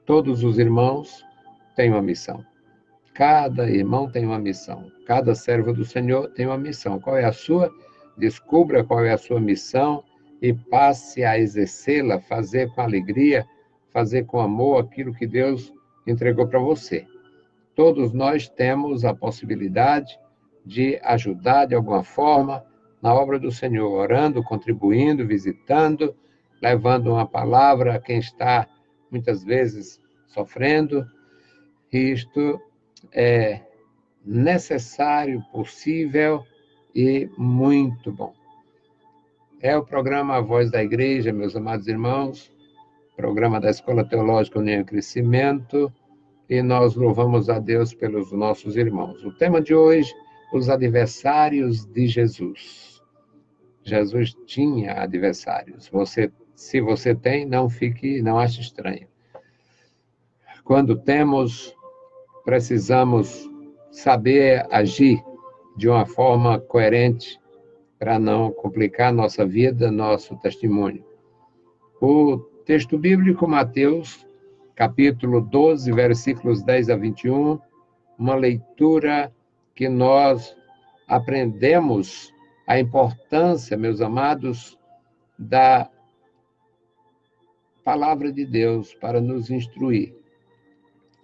Todos os irmãos têm uma missão. Cada irmão tem uma missão. Cada servo do Senhor tem uma missão. Qual é a sua? Descubra qual é a sua missão e passe a exercê-la, fazer com alegria, fazer com amor aquilo que Deus entregou para você. Todos nós temos a possibilidade de ajudar de alguma forma na obra do Senhor, orando, contribuindo, visitando, levando uma palavra a quem está muitas vezes sofrendo. Isto é necessário, possível e muito bom. É o programa A Voz da Igreja, meus amados irmãos, programa da Escola Teológica União e Crescimento, e nós louvamos a Deus pelos nossos irmãos. O tema de hoje, os adversários de Jesus. Jesus tinha adversários. Se você tem, não ache estranho. Quando temos, precisamos saber agir de uma forma coerente para não complicar nossa vida, nosso testemunho. O texto bíblico, Mateus, capítulo 12, versículos 10 a 21, uma leitura que nós aprendemos a importância, meus amados, da palavra de Deus para nos instruir.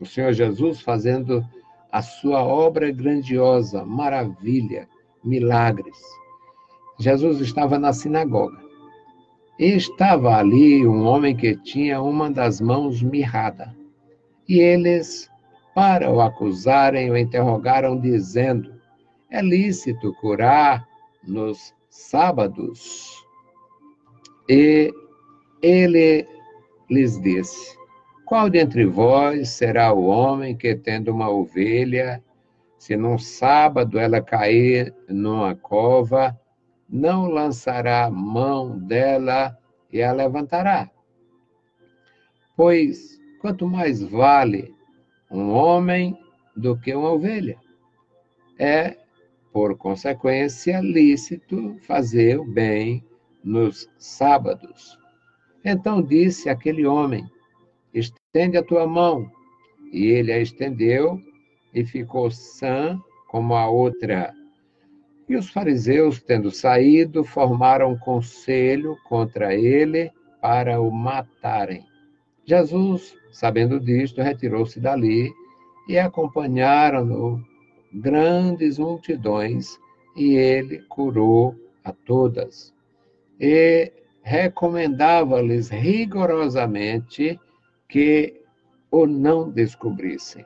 O Senhor Jesus fazendo a sua obra grandiosa, maravilha, milagres. Jesus estava na sinagoga. E estava ali um homem que tinha uma das mãos mirrada. E eles, para o acusarem, o interrogaram, dizendo: é lícito curar nos sábados? E ele lhes disse: qual dentre vós será o homem que, tendo uma ovelha, se num sábado ela cair numa cova, não lançará mão dela e a levantará? Pois quanto mais vale um homem do que uma ovelha? É, por consequência, lícito fazer o bem nos sábados. Então disse aquele homem: estende a tua mão. E ele a estendeu e ficou sã como a outra. E os fariseus, tendo saído, formaram um conselho contra ele para o matarem. Jesus, sabendo disto, retirou-se dali e acompanharam-no grandes multidões, e ele curou a todas. E recomendava-lhes rigorosamente que o não descobrissem,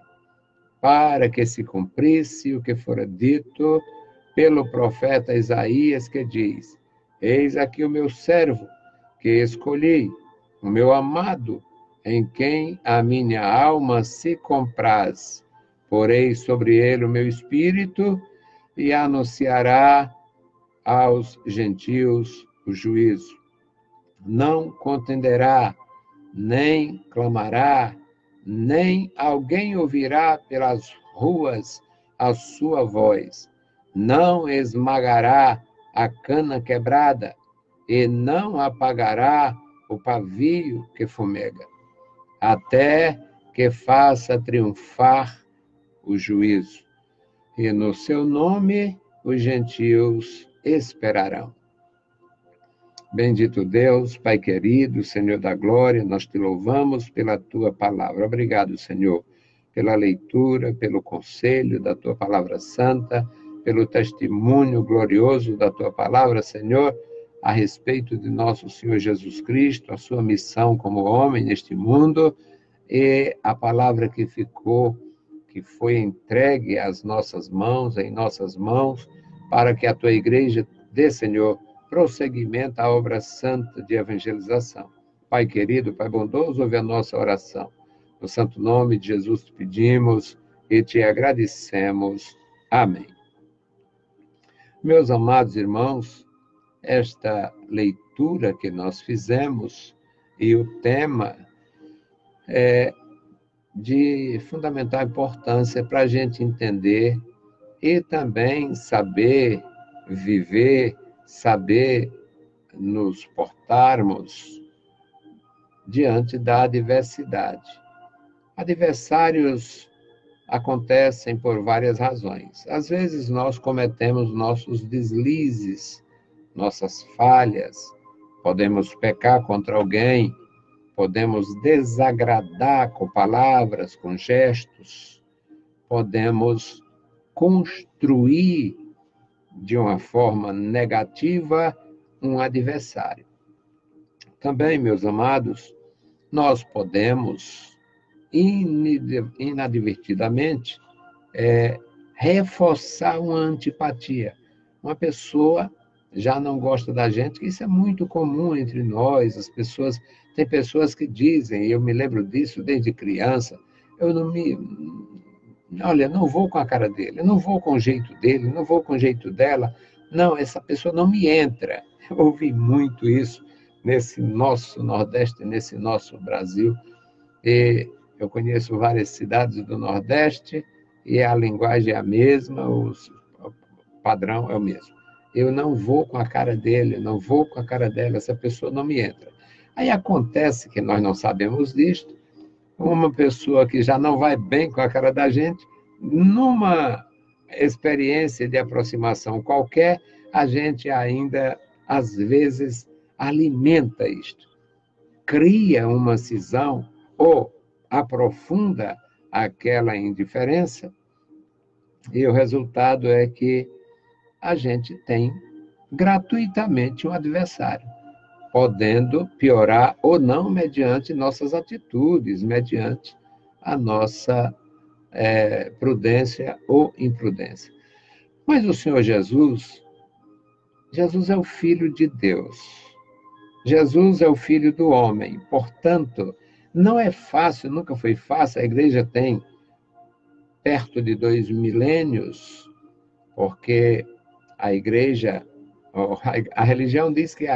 para que se cumprisse o que fora dito pelo profeta Isaías, que diz: eis aqui o meu servo, que escolhi, o meu amado, em quem a minha alma se compraz. Porei sobre ele o meu espírito, e anunciará aos gentios o juízo. Não contenderá, nem clamará, nem alguém ouvirá pelas ruas a sua voz. Não esmagará a cana quebrada, e não apagará o pavio que fumega, até que faça triunfar o juízo. E no seu nome os gentios esperarão. Bendito Deus, Pai querido, Senhor da glória, nós te louvamos pela tua palavra. Obrigado, Senhor, pela leitura, pelo conselho da tua palavra santa, pelo testemunho glorioso da tua palavra, Senhor, a respeito de nosso Senhor Jesus Cristo, a sua missão como homem neste mundo, e a palavra que foi entregue às nossas mãos, em nossas mãos, para que a tua igreja dê, Senhor, prosseguimento à obra santa de evangelização. Pai querido, Pai bondoso, ouve a nossa oração. No santo nome de Jesus te pedimos e te agradecemos. Amém. Meus amados irmãos, esta leitura que nós fizemos e o tema é de fundamental importância para a gente entender e também saber viver, saber nos portarmos diante da adversidade. Adversários acontecem por várias razões. Às vezes nós cometemos nossos deslizes, nossas falhas, podemos pecar contra alguém, podemos desagradar com palavras, com gestos, podemos construir de uma forma negativa um adversário. Também, meus amados, nós podemos inadvertidamente reforçar uma antipatia. Uma pessoa já não gosta da gente, que isso é muito comum entre nós, tem pessoas que dizem, eu me lembro disso desde criança, olha, não vou com a cara dele, não vou com o jeito dele, não vou com o jeito dela, não, essa pessoa não me entra. Eu ouvi muito isso nesse nosso Nordeste, nesse nosso Brasil, e eu conheço várias cidades do Nordeste, e a linguagem é a mesma, o padrão é o mesmo. Eu não vou com a cara dele, não vou com a cara dela, essa pessoa não me entra. Aí acontece que nós não sabemos disto, uma pessoa que já não vai bem com a cara da gente, numa experiência de aproximação qualquer, a gente ainda, às vezes, alimenta isto. Cria uma cisão ou aprofunda aquela indiferença, e o resultado é que a gente tem gratuitamente um adversário, podendo piorar ou não mediante nossas atitudes, mediante a nossa prudência ou imprudência. Mas o Senhor Jesus é o Filho de Deus. Jesus é o Filho do homem. Portanto, não é fácil, nunca foi fácil. A igreja tem perto de 2 milênios, porque a igreja, a religião diz que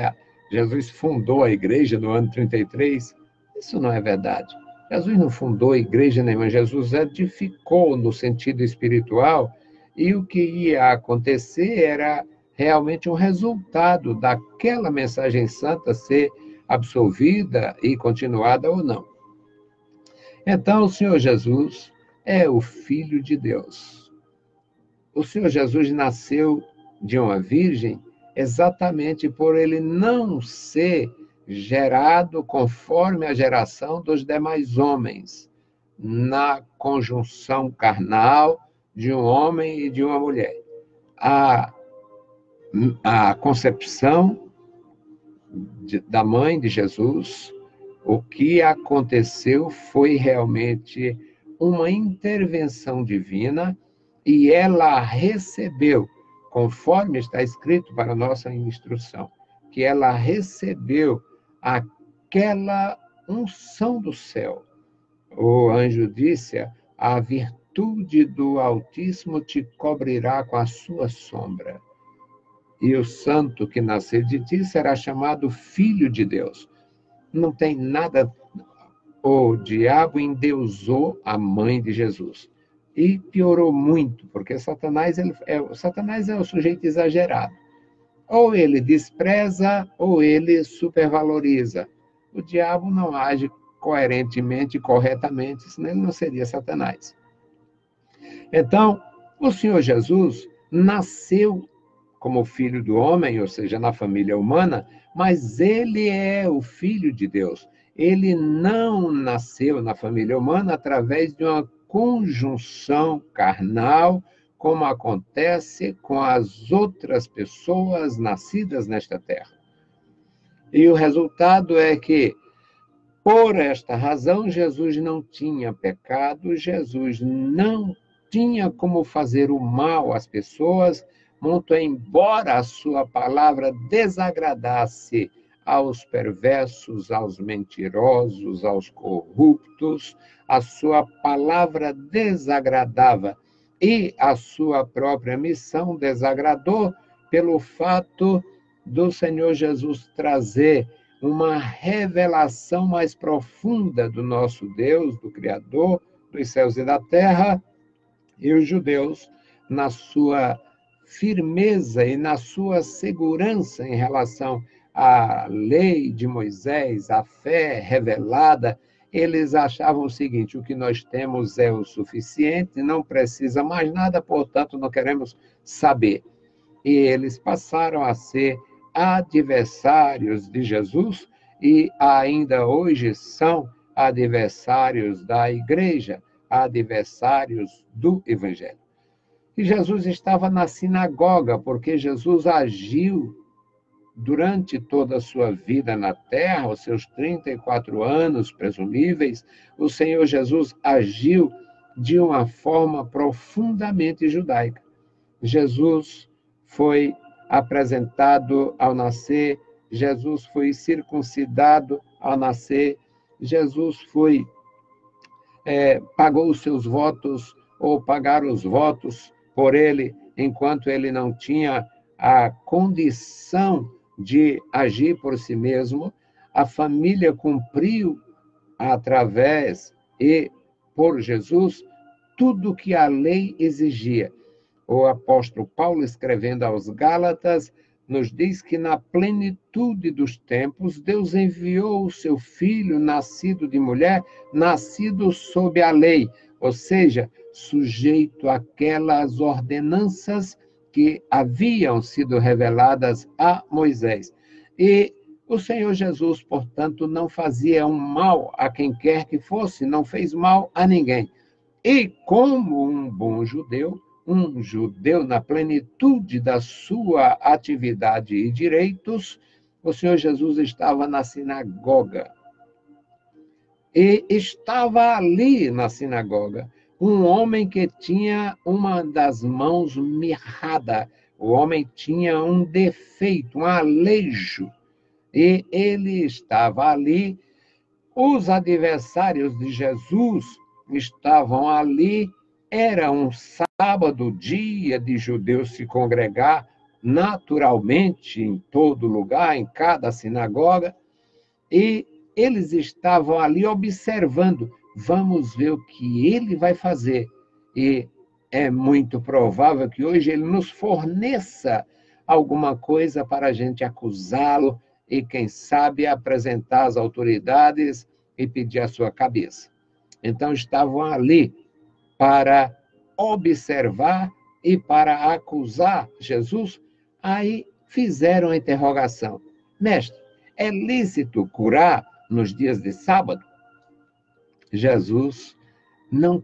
Jesus fundou a igreja no ano 33. Isso não é verdade. Jesus não fundou a igreja nenhuma, Jesus edificou no sentido espiritual, e o que ia acontecer era realmente um resultado daquela mensagem santa ser absolvida e continuada ou não. Então, o Senhor Jesus é o Filho de Deus. O Senhor Jesus nasceu de uma virgem exatamente por ele não ser gerado conforme a geração dos demais homens, na conjunção carnal de um homem e de uma mulher. A concepção da mãe de Jesus, o que aconteceu foi realmente uma intervenção divina, e ela recebeu, conforme está escrito para a nossa instrução, que ela recebeu aquela unção do céu. O anjo disse: a virtude do Altíssimo te cobrirá com a sua sombra, e o santo que nascer de ti será chamado Filho de Deus. Não tem nada. O diabo endeusou a mãe de Jesus. E piorou muito, porque Satanás é o sujeito exagerado. Ou ele despreza, ou ele supervaloriza. O diabo não age coerentemente e corretamente, senão ele não seria Satanás. Então, o Senhor Jesus nasceu como filho do homem, ou seja, na família humana, mas ele é o Filho de Deus. Ele não nasceu na família humana através de uma conjunção carnal, como acontece com as outras pessoas nascidas nesta terra. E o resultado é que, por esta razão, Jesus não tinha pecado, Jesus não tinha como fazer o mal às pessoas, muito embora a sua palavra desagradasse aos perversos, aos mentirosos, aos corruptos, a sua palavra desagradava, e a sua própria missão desagradou pelo fato do Senhor Jesus trazer uma revelação mais profunda do nosso Deus, do Criador dos céus e da terra, e os judeus, na sua firmeza e na sua segurança em relação à lei de Moisés, à fé revelada, eles achavam o seguinte: o que nós temos é o suficiente, não precisa mais nada, portanto, não queremos saber. E eles passaram a ser adversários de Jesus e ainda hoje são adversários da igreja, adversários do Evangelho. E Jesus estava na sinagoga, porque Jesus agiu durante toda a sua vida na terra, os seus 34 anos presumíveis, o Senhor Jesus agiu de uma forma profundamente judaica. Jesus foi apresentado ao nascer, Jesus foi circuncidado ao nascer, Jesus pagou os seus votos, ou pagaram os votos por ele, enquanto ele não tinha a condição de agir por si mesmo. A família cumpriu, através e por Jesus, tudo que a lei exigia. O apóstolo Paulo, escrevendo aos Gálatas, nos diz que na plenitude dos tempos, Deus enviou o seu Filho, nascido de mulher, nascido sob a lei, ou seja, sujeito àquelas ordenanças que haviam sido reveladas a Moisés. E o Senhor Jesus, portanto, não fazia um mal a quem quer que fosse, não fez mal a ninguém. E como um bom judeu na plenitude da sua atividade e direitos, o Senhor Jesus estava na sinagoga. E estava ali na sinagoga um homem que tinha uma das mãos mirrada. O homem tinha um defeito, um alejo. E ele estava ali. Os adversários de Jesus estavam ali. Era um sábado, dia de judeus se congregar naturalmente em todo lugar, em cada sinagoga, e eles estavam ali observando. Vamos ver o que ele vai fazer. E é muito provável que hoje ele nos forneça alguma coisa para a gente acusá-lo e, quem sabe, apresentar às autoridades e pedir a sua cabeça. Então, estavam ali para observar e para acusar Jesus. Aí fizeram a interrogação: mestre, é lícito curar nos dias de sábado? Jesus não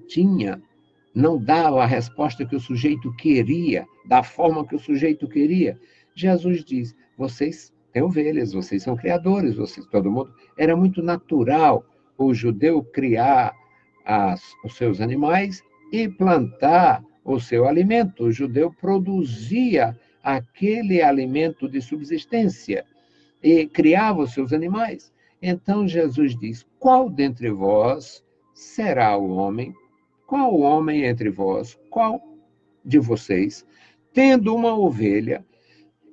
dava a resposta que o sujeito queria, da forma que o sujeito queria. Jesus diz: vocês têm ovelhas, vocês são criadores, todo mundo. Era muito natural o judeu criar os seus animais e plantar o seu alimento. O judeu produzia aquele alimento de subsistência e criava os seus animais. Então Jesus diz: qual dentre vós será o homem? Qual homem entre vós? Qual de vocês, tendo uma ovelha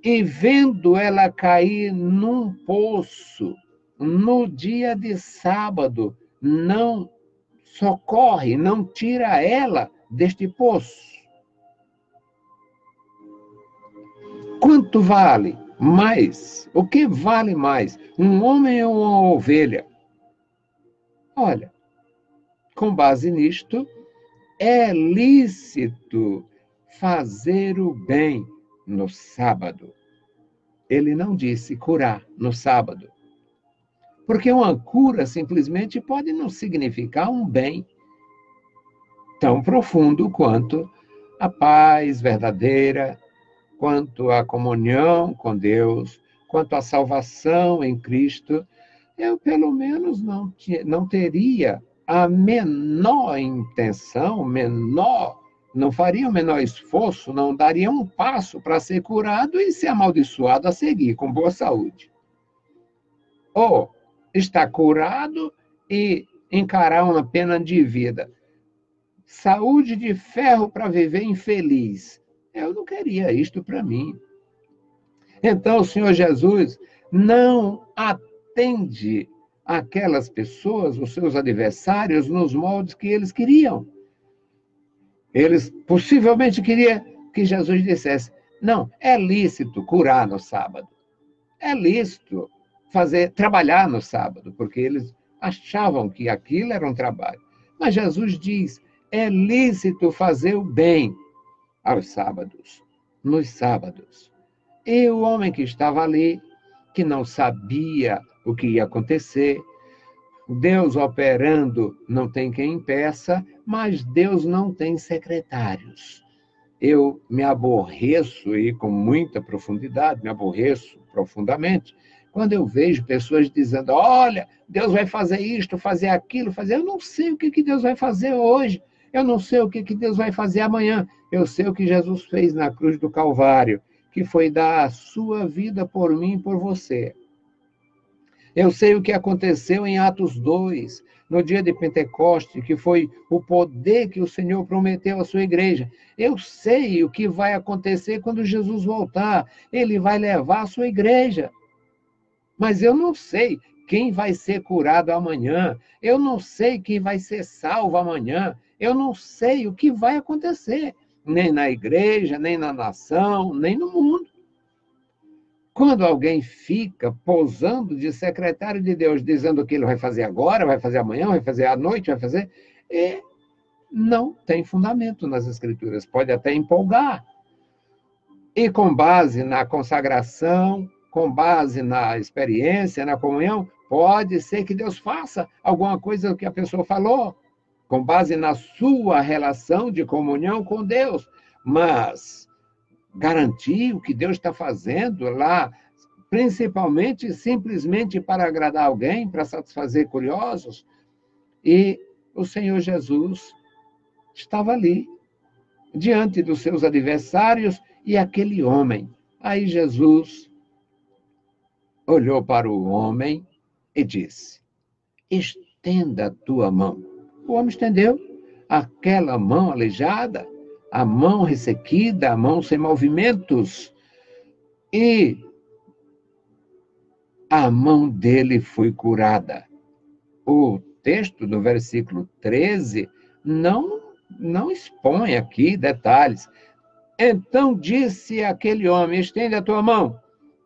e vendo ela cair num poço no dia de sábado, não socorre, não tira ela deste poço? Quanto vale mais? O que vale mais? Um homem ou uma ovelha? Olha, com base nisto, é lícito fazer o bem no sábado. Ele não disse curar no sábado. Porque uma cura simplesmente pode não significar um bem tão profundo quanto a paz verdadeira, quanto a comunhão com Deus, quanto a salvação em Cristo. Eu, pelo menos, não teria a menor intenção, não faria o menor esforço, não daria um passo para ser curado e ser amaldiçoado a seguir, com boa saúde. Ou estar curado e encarar uma pena de vida. Saúde de ferro para viver infeliz. Eu não queria isto para mim. Então, o Senhor Jesus não atende aquelas pessoas, os seus adversários, nos moldes que eles queriam. Eles possivelmente queriam que Jesus dissesse: não, é lícito curar no sábado. É lícito trabalhar no sábado, porque eles achavam que aquilo era um trabalho. Mas Jesus diz, é lícito fazer o bem aos sábados, nos sábados. E o homem que estava ali, que não sabia o que ia acontecer, Deus operando não tem quem impeça, mas Deus não tem secretários. Eu me aborreço, e com muita profundidade, me aborreço profundamente, quando eu vejo pessoas dizendo, olha, Deus vai fazer isto, fazer aquilo, fazer... Eu não sei o que Deus vai fazer hoje, eu não sei o que Deus vai fazer amanhã, eu sei o que Jesus fez na cruz do Calvário, que foi dar a sua vida por mim e por você. Eu sei o que aconteceu em Atos 2, no dia de Pentecoste, que foi o poder que o Senhor prometeu à sua igreja. Eu sei o que vai acontecer quando Jesus voltar. Ele vai levar a sua igreja. Mas eu não sei quem vai ser curado amanhã. Eu não sei quem vai ser salvo amanhã. Eu não sei o que vai acontecer, nem na igreja, nem na nação, nem no mundo. Quando alguém fica posando de secretário de Deus, dizendo o que ele vai fazer agora, vai fazer amanhã, vai fazer à noite, vai fazer... não tem fundamento nas Escrituras. Pode até empolgar. E com base na consagração, com base na experiência, na comunhão, pode ser que Deus faça alguma coisa que a pessoa falou, com base na sua relação de comunhão com Deus. Mas garantir o que Deus está fazendo lá, principalmente, simplesmente para agradar alguém, para satisfazer curiosos. E o Senhor Jesus estava ali, diante dos seus adversários e aquele homem. Aí Jesus olhou para o homem e disse, estenda a tua mão. O homem estendeu aquela mão aleijada, a mão ressequida, a mão sem movimentos, e a mão dele foi curada. O texto do versículo 13 não expõe aqui detalhes. Então disse aquele homem, estende a tua mão.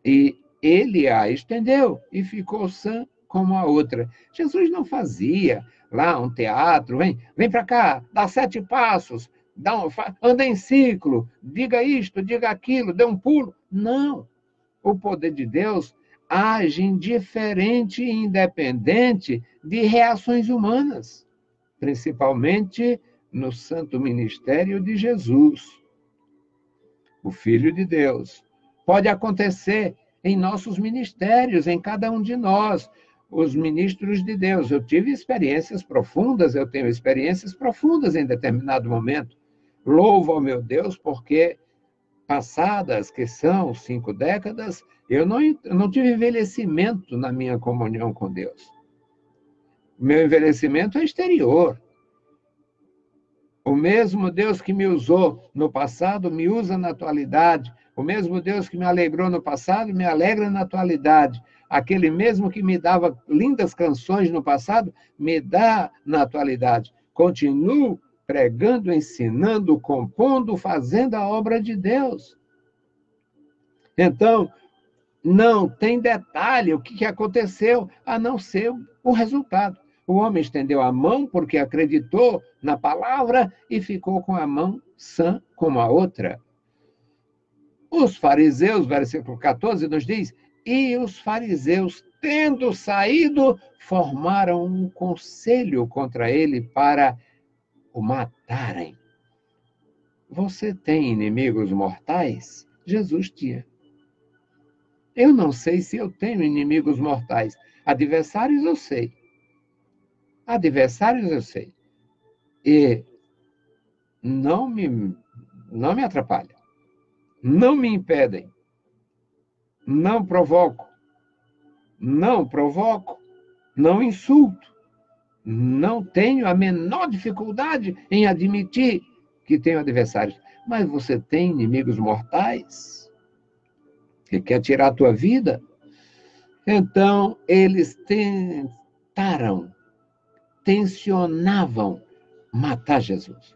E ele a estendeu e ficou sã como a outra. Jesus não fazia lá um teatro, vem para cá, dá 7 passos, anda em ciclo, diga isto, diga aquilo, dê um pulo. Não. O poder de Deus age indiferente e independente de reações humanas, principalmente no santo ministério de Jesus, o Filho de Deus. Pode acontecer em nossos ministérios, em cada um de nós, os ministros de Deus. Eu tive experiências profundas, eu tenho experiências profundas em determinado momento. Louvo ao meu Deus, porque passadas, que são 5 décadas, eu não tive envelhecimento na minha comunhão com Deus. Meu envelhecimento é exterior. O mesmo Deus que me usou no passado, me usa na atualidade. O mesmo Deus que me alegrou no passado, me alegra na atualidade. Aquele mesmo que me dava lindas canções no passado, me dá na atualidade. Continuo pregando, ensinando, compondo, fazendo a obra de Deus. Então, não tem detalhe o que aconteceu, a não ser o resultado. O homem estendeu a mão porque acreditou na palavra e ficou com a mão sã como a outra. Os fariseus, versículo 14, nos diz, e os fariseus, tendo saído, formaram um conselho contra ele para o matarem. Você tem inimigos mortais? Jesus tinha. Eu não sei se eu tenho inimigos mortais. Adversários eu sei. Adversários eu sei. E não me atrapalham. Não me impedem. Não provoco. Não insulto. Não tenho a menor dificuldade em admitir que tenho adversários. Mas você tem inimigos mortais que quer tirar a tua vida? Então, eles tensionavam matar Jesus.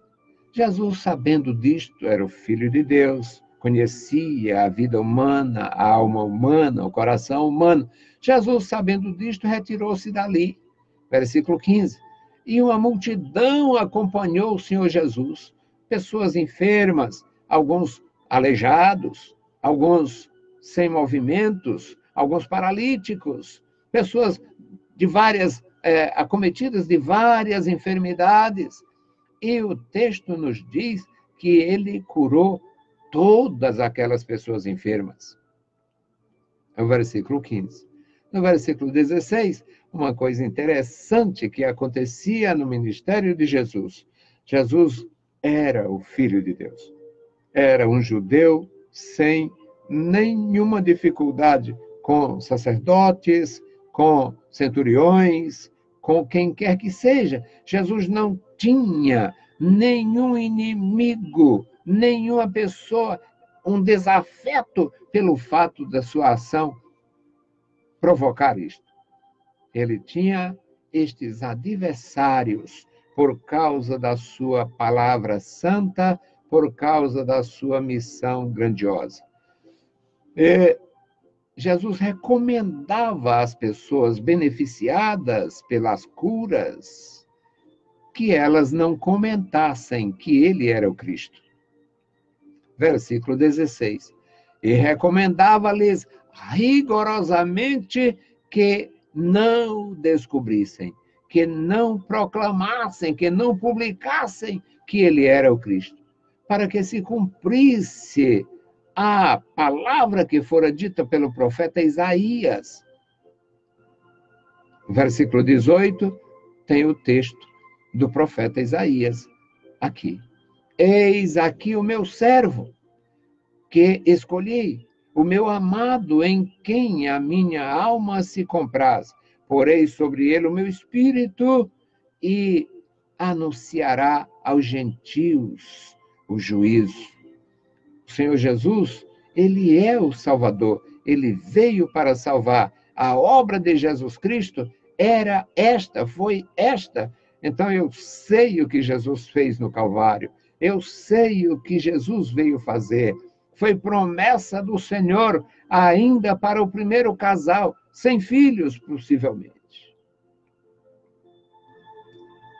Jesus, sabendo disto, era o Filho de Deus, conhecia a vida humana, a alma humana, o coração humano. Jesus, sabendo disto, retirou-se dali. Versículo 15. E uma multidão acompanhou o Senhor Jesus, pessoas enfermas, alguns aleijados, alguns sem movimentos, alguns paralíticos, pessoas de várias, acometidas de várias enfermidades. E o texto nos diz que ele curou todas aquelas pessoas enfermas. É o versículo 15. No versículo 16, uma coisa interessante que acontecia no ministério de Jesus. Jesus era o Filho de Deus. Era um judeu sem nenhuma dificuldade com sacerdotes, com centuriões, com quem quer que seja. Jesus não tinha nenhum inimigo, nenhuma pessoa, um desafeto pelo fato da sua ação provocar isto. Ele tinha estes adversários por causa da sua palavra santa, por causa da sua missão grandiosa. Jesus recomendava às pessoas beneficiadas pelas curas que elas não comentassem que ele era o Cristo. Versículo 16. E recomendava-lhes rigorosamente que não descobrissem, que não proclamassem, que não publicassem que ele era o Cristo, para que se cumprisse a palavra que fora dita pelo profeta Isaías. Versículo 18, tem o texto do profeta Isaías aqui. Eis aqui o meu servo, que escolhi, o meu amado, em quem a minha alma se compraz. Porei sobre ele o meu espírito e anunciará aos gentios o juízo. O Senhor Jesus, ele é o Salvador. Ele veio para salvar. A obra de Jesus Cristo era esta, foi esta. Então eu sei o que Jesus fez no Calvário. Eu sei o que Jesus veio fazer. Foi promessa do Senhor ainda para o primeiro casal, sem filhos, possivelmente.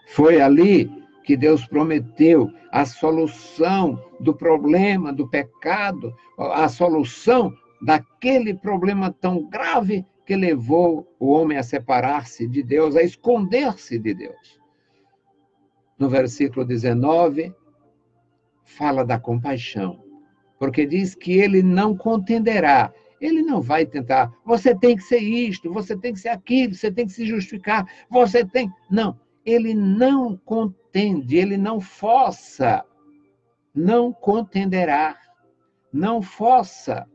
Foi ali que Deus prometeu a solução do problema, do pecado, a solução daquele problema tão grave que levou o homem a separar-se de Deus, a esconder-se de Deus. No versículo 19, fala da compaixão, porque diz que ele não contenderá. Ele não vai tentar, você tem que ser isto, você tem que ser aquilo, você tem que se justificar, você tem... Não, ele não contende, ele não força, não contenderá, não força.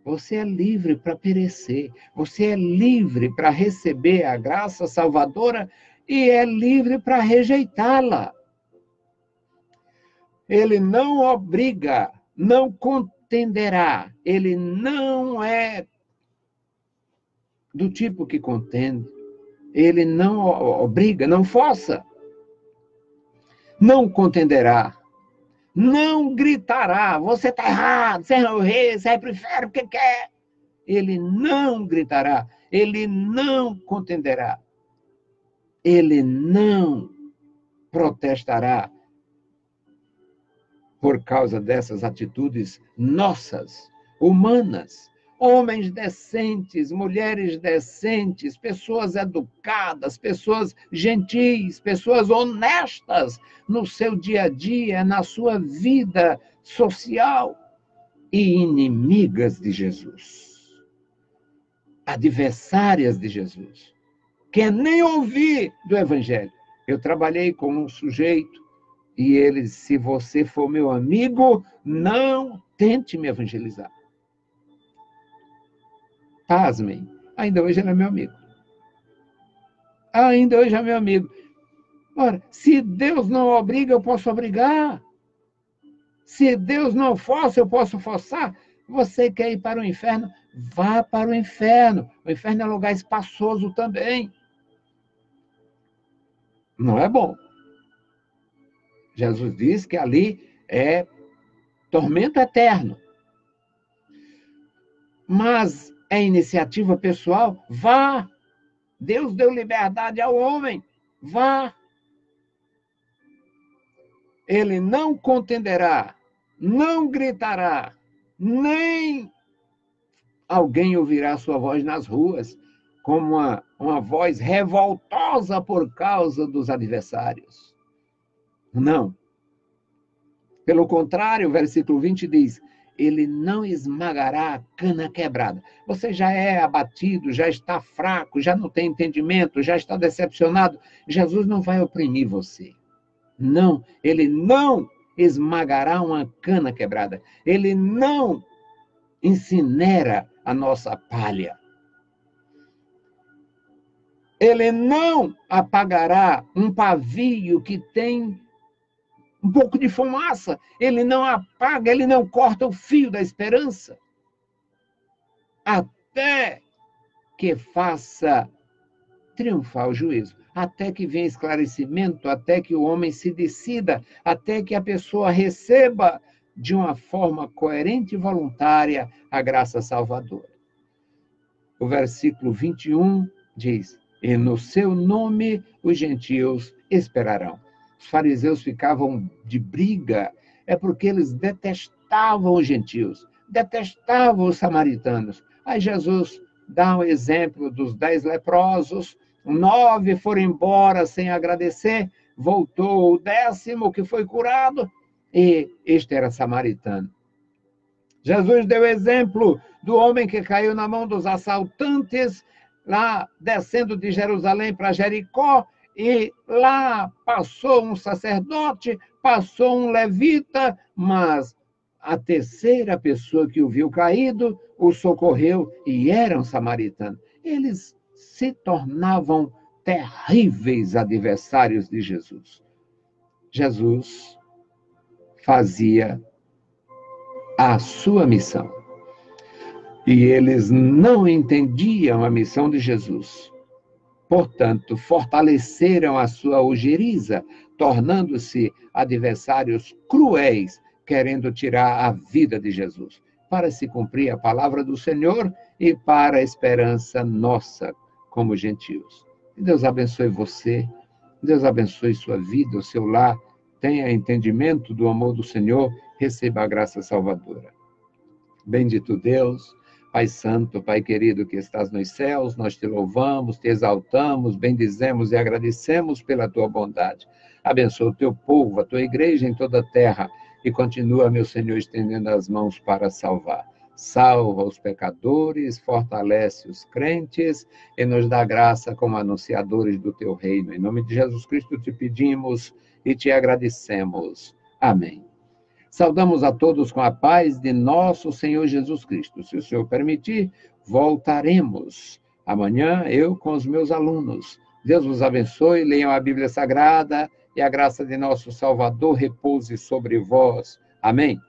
Você é livre para perecer, você é livre para receber a graça salvadora e é livre para rejeitá-la. Ele não obriga, não contenderá, ele não é do tipo que contende, ele não obriga, não força, não contenderá, não gritará, você está errado, você é o rei, você é para o inferno, porque quer. Ele não gritará, ele não contenderá, ele não protestará por causa dessas atitudes nossas, humanas. Homens decentes, mulheres decentes, pessoas educadas, pessoas gentis, pessoas honestas no seu dia a dia, na sua vida social, e inimigas de Jesus, adversárias de Jesus, que nem ouvir do Evangelho. Eu trabalhei com um sujeito e ele disse, se você for meu amigo, não tente me evangelizar. Pasmem, ainda hoje ele é meu amigo. Ainda hoje é meu amigo. Ora, se Deus não obriga, eu posso obrigar. Se Deus não força, eu posso forçar. Você quer ir para o inferno? Vá para o inferno. O inferno é um lugar espaçoso também. Não é bom. Jesus diz que ali é tormento eterno. Mas é iniciativa pessoal? Vá. Deus deu liberdade ao homem. Vá. Ele não contenderá, não gritará, nem alguém ouvirá sua voz nas ruas, como uma voz revoltosa por causa dos adversários. Não. Pelo contrário, o versículo 20 diz, ele não esmagará a cana quebrada. Você já é abatido, já está fraco, já não tem entendimento, já está decepcionado. Jesus não vai oprimir você. Não, ele não esmagará uma cana quebrada. Ele não incinera a nossa palha. Ele não apagará um pavio que tem um pouco de fumaça. Ele não apaga, ele não corta o fio da esperança. Até que faça triunfar o juízo. Até que venha esclarecimento, até que o homem se decida, até que a pessoa receba de uma forma coerente e voluntária a graça salvadora. O versículo 21 diz, e no seu nome os gentios esperarão. Os fariseus ficavam de briga, é porque eles detestavam os gentios, detestavam os samaritanos. Aí Jesus dá um exemplo dos 10 leprosos, 9 foram embora sem agradecer, voltou o 10º que foi curado, e este era samaritano. Jesus deu exemplo do homem que caiu na mão dos assaltantes, lá descendo de Jerusalém para Jericó, e lá passou um sacerdote, passou um levita, mas a terceira pessoa que o viu caído o socorreu e era um samaritano. Eles se tornavam terríveis adversários de Jesus. Jesus fazia a sua missão. E eles não entendiam a missão de Jesus. Portanto, fortaleceram a sua ojeriza, tornando-se adversários cruéis, querendo tirar a vida de Jesus, para se cumprir a palavra do Senhor e para a esperança nossa como gentios. Deus abençoe você, Deus abençoe sua vida, o seu lar, tenha entendimento do amor do Senhor, receba a graça salvadora. Bendito Deus, Pai Santo, Pai querido que estás nos céus, nós te louvamos, te exaltamos, bendizemos e agradecemos pela tua bondade. Abençoa o teu povo, a tua igreja em toda a terra e continua, meu Senhor, estendendo as mãos para salvar. Salva os pecadores, fortalece os crentes e nos dá graça como anunciadores do teu reino. Em nome de Jesus Cristo te pedimos e te agradecemos. Amém. Saudamos a todos com a paz de nosso Senhor Jesus Cristo. Se o Senhor permitir, voltaremos amanhã, eu com os meus alunos. Deus vos abençoe, leiam a Bíblia Sagrada e a graça de nosso Salvador repouse sobre vós. Amém.